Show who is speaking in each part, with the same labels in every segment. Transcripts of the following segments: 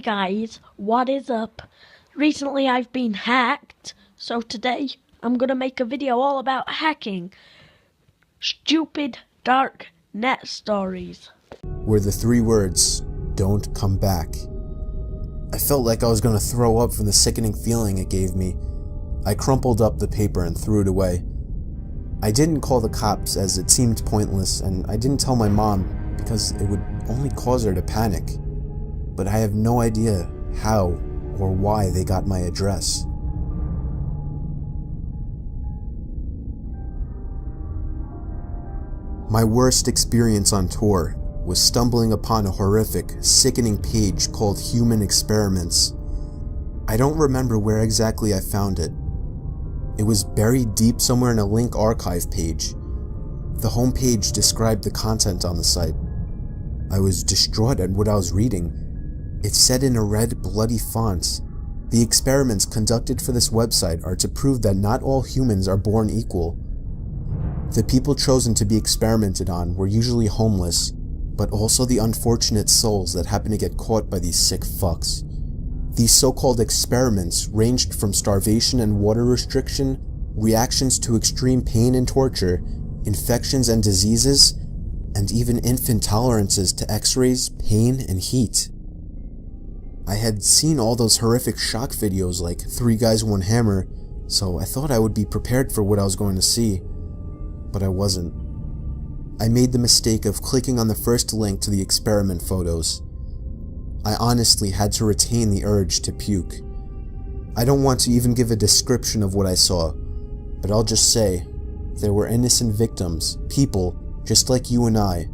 Speaker 1: guys, what is up? Recently I've been hacked, so today I'm gonna make a video all about hacking. Stupid Darknet stories.
Speaker 2: Were the 3 words, "Don't come back." I felt like I was gonna throw up from the sickening feeling it gave me. I crumpled up the paper and threw it away. I didn't call the cops as it seemed pointless, and I didn't tell my mom because it would only cause her to panic. But I have no idea how or why they got my address. My worst experience on tour was stumbling upon a horrific, sickening page called Human Experiments. I don't remember where exactly I found it. It was buried deep somewhere in a link archive page. The homepage described the content on the site. I was distraught at what I was reading. It said in a red, bloody font, "The experiments conducted for this website are to prove that not all humans are born equal. The people chosen to be experimented on were usually homeless, but also the unfortunate souls that happen to get caught by these sick fucks. These so-called experiments ranged from starvation and water restriction, reactions to extreme pain and torture, infections and diseases, and even infant tolerances to x-rays, pain, and heat." I had seen all those horrific shock videos like 3 Guys, 1 Hammer, so I thought I would be prepared for what I was going to see, but I wasn't. I made the mistake of clicking on the first link to the experiment photos. I honestly had to retain the urge to puke. I don't want to even give a description of what I saw, but I'll just say, there were innocent victims, people just like you and I,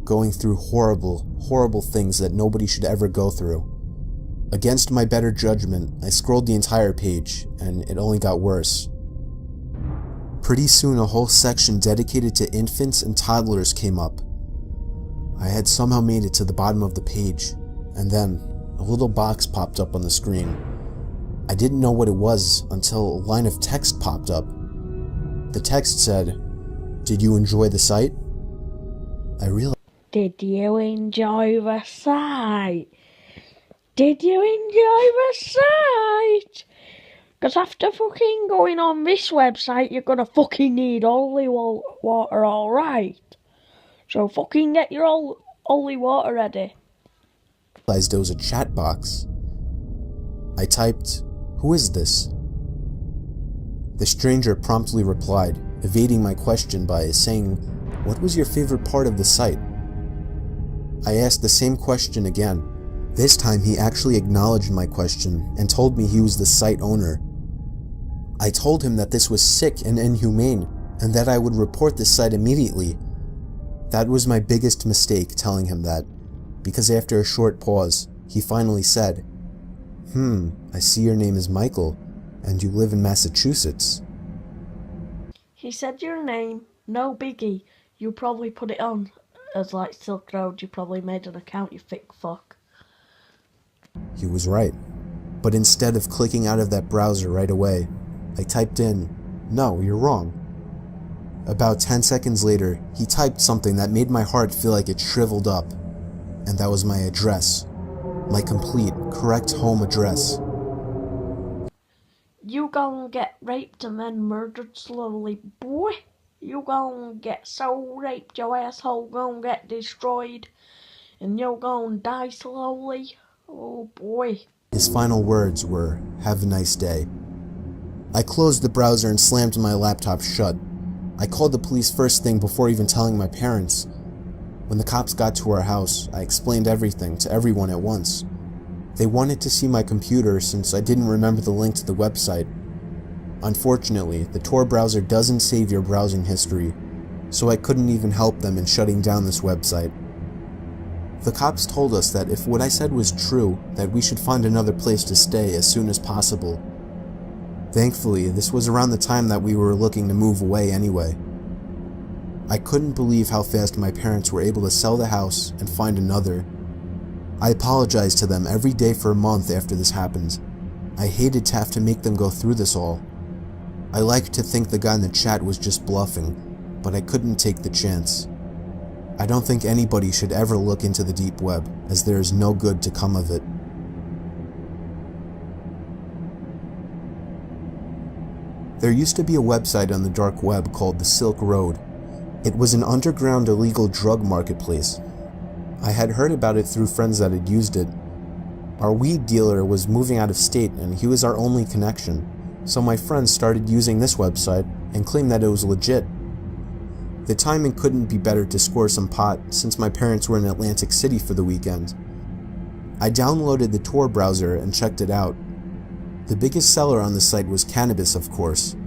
Speaker 2: going through horrible, horrible things that nobody should ever go through. Against my better judgment, I scrolled the entire page, and it only got worse. Pretty soon a whole section dedicated to infants and toddlers came up. I had somehow made it to the bottom of the page, and then a little box popped up on the screen. I didn't know what it was until a line of text popped up. The text said, "Did you enjoy the site?" I realized.
Speaker 1: Did you enjoy the site? Did you enjoy the site? Because after fucking going on this website, you're gonna fucking need holy water, alright? So fucking get your holy water ready.
Speaker 2: There was a chat box. I typed, "Who is this?" The stranger promptly replied, evading my question by saying, "What was your favorite part of the site?" I asked the same question again. This time he actually acknowledged my question and told me he was the site owner. I told him that this was sick and inhumane and that I would report this site immediately. That was my biggest mistake, telling him that, because after a short pause, he finally said, I see your name is Michael, and you live in Massachusetts."
Speaker 1: He said your name, no biggie. You probably put it on as like Silk Road. You probably made an account, you thick fuck.
Speaker 2: He was right. But instead of clicking out of that browser right away, I typed in, "No, you're wrong." About 10 seconds later, he typed something that made my heart feel like it shriveled up. And that was my address. My complete, correct home address.
Speaker 1: You gon' get raped and then murdered slowly, boy. You gon' get so raped, your asshole gon' get destroyed. And you're gon' die slowly. Oh boy.
Speaker 2: His final words were, "Have a nice day." I closed the browser and slammed my laptop shut. I called the police first thing before even telling my parents. When the cops got to our house, I explained everything to everyone at once. They wanted to see my computer since I didn't remember the link to the website. Unfortunately, the Tor browser doesn't save your browsing history, so I couldn't even help them in shutting down this website. The cops told us that if what I said was true, that we should find another place to stay as soon as possible. Thankfully, this was around the time that we were looking to move away anyway. I couldn't believe how fast my parents were able to sell the house and find another. I apologized to them every day for a month after this happened. I hated to have to make them go through this all. I liked to think the guy in the chat was just bluffing, but I couldn't take the chance. I don't think anybody should ever look into the deep web, as there is no good to come of it. There used to be a website on the dark web called the Silk Road. It was an underground illegal drug marketplace. I had heard about it through friends that had used it. Our weed dealer was moving out of state and he was our only connection, so my friends started using this website and claimed that it was legit. The timing couldn't be better to score some pot since my parents were in Atlantic City for the weekend. I downloaded the Tor browser and checked it out. The biggest seller on the site was cannabis, of course.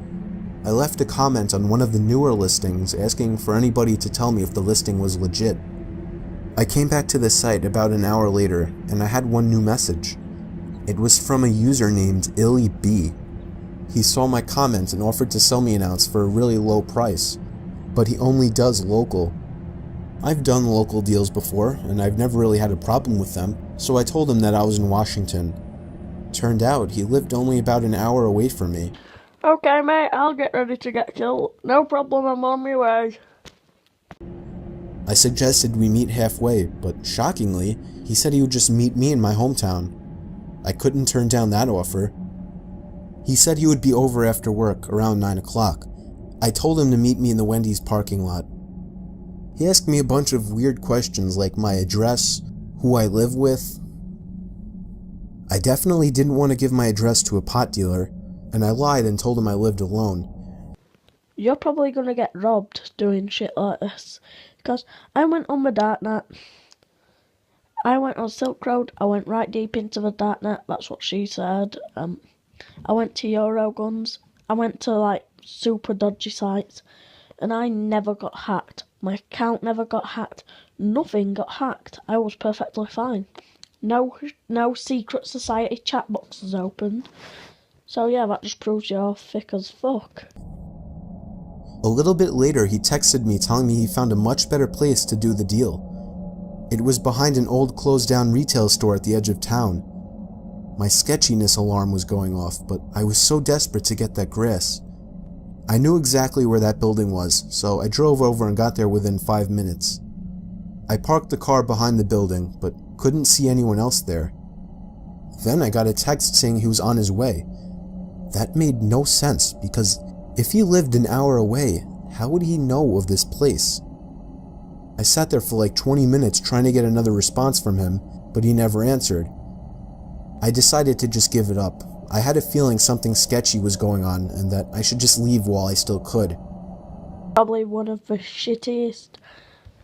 Speaker 2: I left a comment on one of the newer listings asking for anybody to tell me if the listing was legit. I came back to the site about an hour later and I had one new message. It was from a user named Illy B. He saw my comment and offered to sell me an ounce for a really low price, but he only does local. I've done local deals before and I've never really had a problem with them, so I told him that I was in Washington. Turned out he lived only about an hour away from me.
Speaker 1: Okay, mate, I'll get ready to get killed. No problem, I'm on my way.
Speaker 2: I suggested we meet halfway, but shockingly, he said he would just meet me in my hometown. I couldn't turn down that offer. He said he would be over after work, around 9 o'clock. I told him to meet me in the Wendy's parking lot. He asked me a bunch of weird questions like my address, who I live with. I definitely didn't want to give my address to a pot dealer, and I lied and told him I lived alone.
Speaker 1: You're probably gonna get robbed doing shit like this. Because I went on the Darknet. I went on Silk Road. I went right deep into the Darknet. That's what she said. I went to Euroguns. I went to like super dodgy sites. And I never got hacked. My account never got hacked. Nothing got hacked. I was perfectly fine. No secret society chat boxes opened. So yeah, that just proves you're thick as fuck.
Speaker 2: A little bit later, he texted me telling me he found a much better place to do the deal. It was behind an old closed-down retail store at the edge of town. My sketchiness alarm was going off, but I was so desperate to get that grass. I knew exactly where that building was, so I drove over and got there within 5 minutes. I parked the car behind the building, but couldn't see anyone else there. Then I got a text saying he was on his way. That made no sense, because if he lived an hour away, how would he know of this place? I sat there for like 20 minutes trying to get another response from him, but he never answered. I decided to just give it up. I had a feeling something sketchy was going on and that I should just leave while I still could.
Speaker 1: Probably one of the shittiest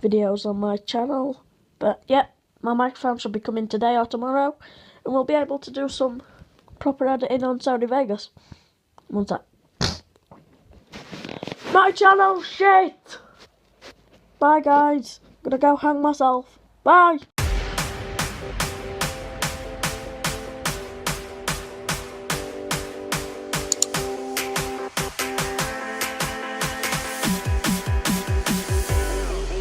Speaker 1: videos on my channel. But yep, my microphone should be coming today or tomorrow, and we'll be able to do some proper editing on Sony Vegas. One sec. My channel shit! Bye guys, gonna go hang myself. Bye!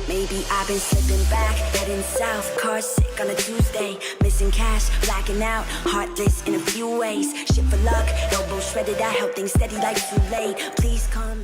Speaker 3: Maybe I've been slipping back, heading south, car sick on a Tuesday, missing cash, blacking out, heartless in a few ways, shit for luck, elbow shredded, I held things steady like too late, please come.